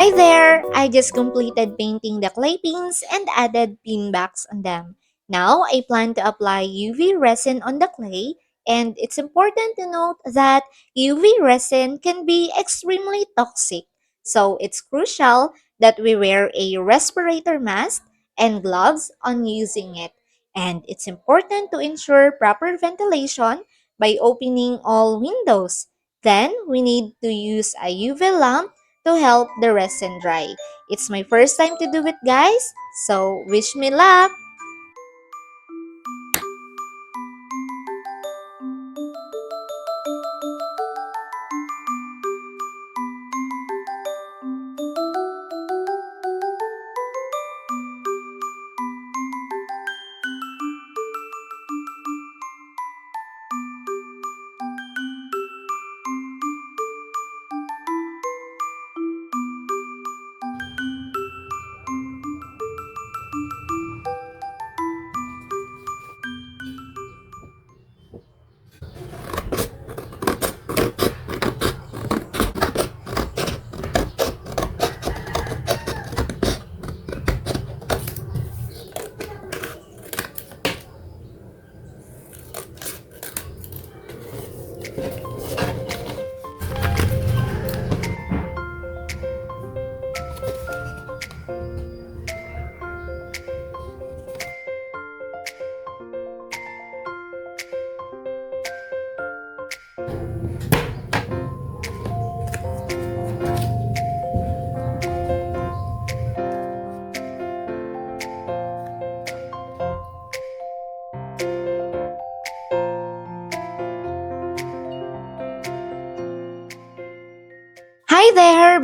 Hi there! I just completed painting the claypins and added pin backs on them. Now, I plan to apply UV resin on the clay, and it's important to note that UV resin can be extremely toxic. So, it's crucial that we wear a respirator mask and gloves on using it. And it's important to ensure proper ventilation by opening all windows. Then, we need to use a UV lamp to help the resin dry. It's my first time to do it, guys, so wish me luck!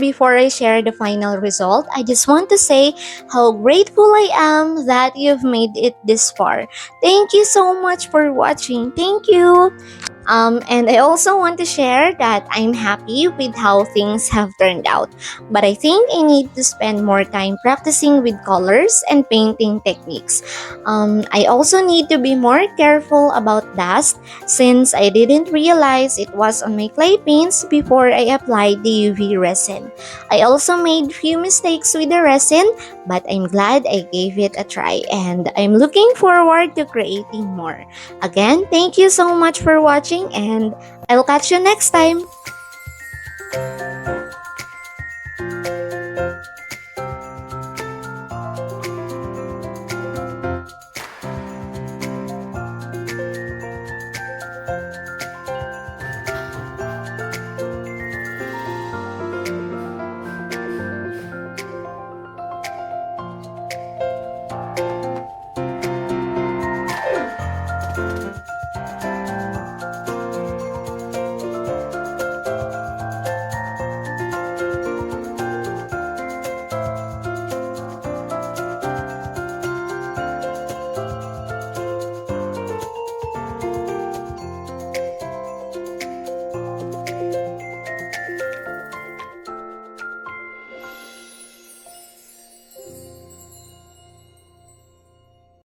before I share the final result, I just want to say how grateful I am that you've made it this far. Thank you so much for watching. Thank you. And I also want to share that I'm happy with how things have turned out. But I think I need to spend more time practicing with colors and painting techniques. I also need to be more careful about dust since I didn't realize it was on my clay paints before I applied the UV resin. I also made few mistakes with the resin, but I'm glad I gave it a try and I'm looking forward to creating more. Again, thank you so much for watching and I'll catch you next time.